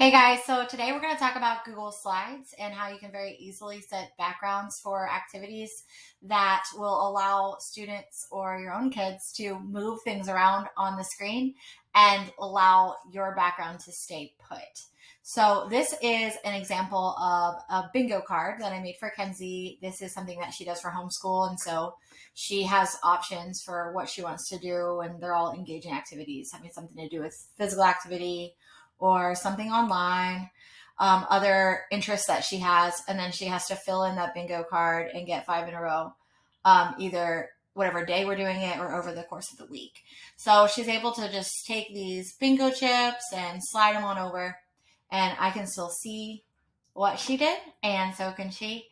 Hey guys, so today we're going to talk about Google Slides and how you can very easily set backgrounds for activities that will allow students or your own kids to move things around on the screen and allow your background to stay put. So this is an example of a bingo card that I made for Kenzie. This is something that she does for homeschool, and so she has options for what she wants to do, and they're all engaging activities, having something to do with physical activity or something online, other interests that she has, and then she has to fill in that bingo card and get 5 in a row, either whatever day we're doing it or over the course of the week. So she's able to just take these bingo chips and slide them on over, and I can still see what she did, and so can she.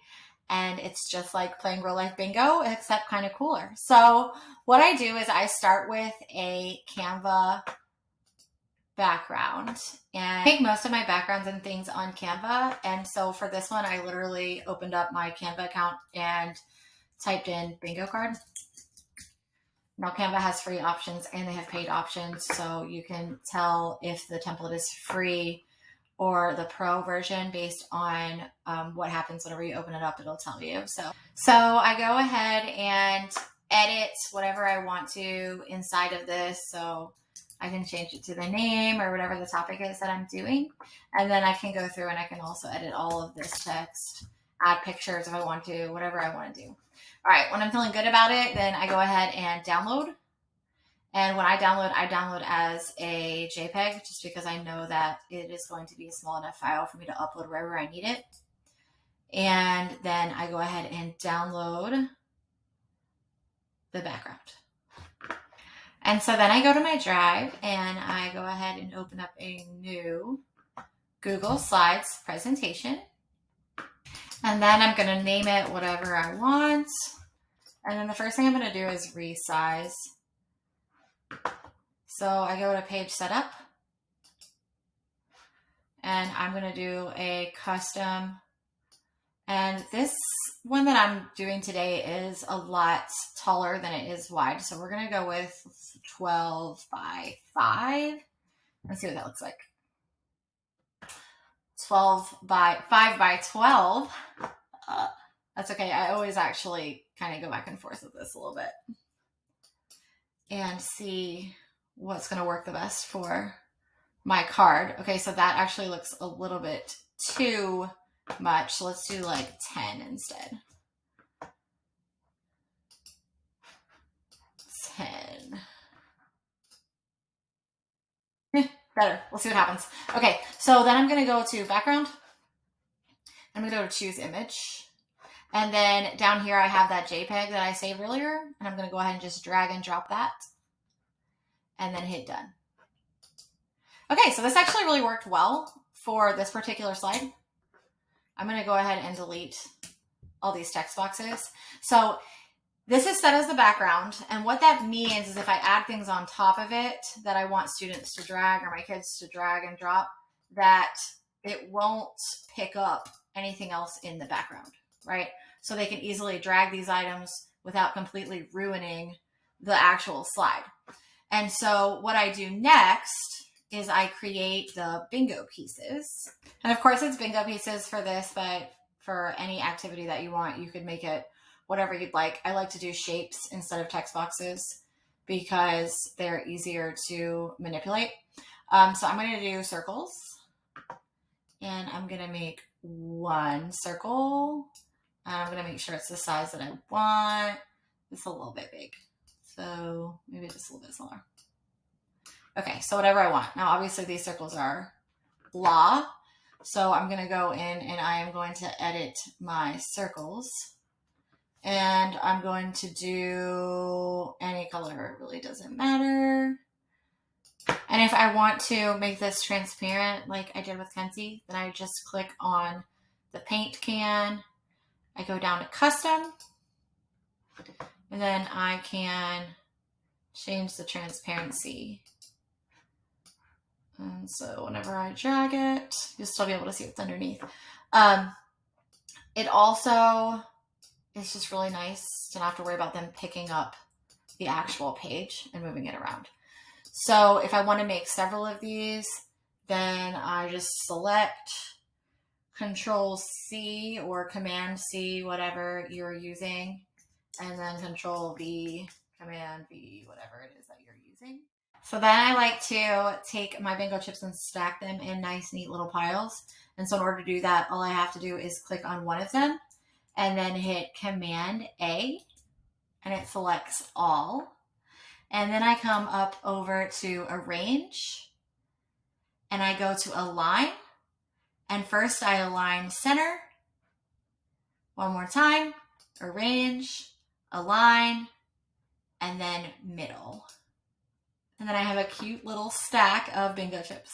And it's just like playing real life bingo, except kind of cooler. So what I do is I start with a Canva background, and I make most of my backgrounds and things on Canva. And so for this one, I literally opened up my Canva account and typed in bingo card. Now Canva has free options and they have paid options, so you can tell if the template is free or the pro version based on what happens whenever you open it up. It'll tell you. So I go ahead and edit whatever I want to inside of this. So I can change it to the name or whatever the topic is that I'm doing. And then I can go through and I can also edit all of this text, add pictures if I want to, whatever I want to do. All right, when I'm feeling good about it, then I go ahead and download. And when I download as a JPEG just because I know that it is going to be a small enough file for me to upload wherever I need it. And then I go ahead and download the background. And so then I go to my drive and I go ahead and open up a new Google Slides presentation. And then I'm going to name it whatever I want. And then the first thing I'm going to do is resize. So I go to page setup and I'm going to do a custom. And this one that I'm doing today is a lot taller than it is wide. So we're going to go with 12 by 5. Let's see what that looks like. 5 by 12. That's okay. I always actually kind of go back and forth with this a little bit and see what's going to work the best for my card. Okay, so that actually looks a little bit too much. So let's do like 10 instead. 10. Better. We'll see what happens. Okay, so then I'm going to go to background. I'm going to go to choose image. And then down here I have that JPEG that I saved earlier. And I'm going to go ahead and just drag and drop that. And then hit done. Okay, so this actually really worked well for this particular slide. I'm going to go ahead and delete all these text boxes. So this is set as the background. And what that means is if I add things on top of it that I want students to drag or my kids to drag and drop, that it won't pick up anything else in the background, right? So they can easily drag these items without completely ruining the actual slide. And so what I do next is I create the bingo pieces. And of course it's bingo pieces for this, but for any activity that you want, you could make it whatever you'd like. I like to do shapes instead of text boxes because they're easier to manipulate. So I'm going to do circles and I'm going to make one circle. I'm going to make sure it's the size that I want. It's a little bit big. So maybe just a little bit smaller. Okay, so whatever I want. Now, obviously these circles are blah. So I'm going to go in and I am going to edit my circles. And I'm going to do any color. It really doesn't matter. And if I want to make this transparent like I did with Kenzie, then I just click on the paint can. I go down to custom. And then I can change the transparency. And so whenever I drag it, you'll still be able to see what's underneath. It also is just really nice to not have to worry about them picking up the actual page and moving it around. So if I want to make several of these, then I just select Control C or Command C, whatever you're using, and then Control V, Command V, whatever it is that you're using. So then I like to take my bingo chips and stack them in nice, neat little piles. And so in order to do that, all I have to do is click on one of them and then hit Command A, and it selects all. And then I come up over to Arrange, and I go to Align. And first I align center. One more time, Arrange, Align, and then Middle. And then I have a cute little stack of bingo chips.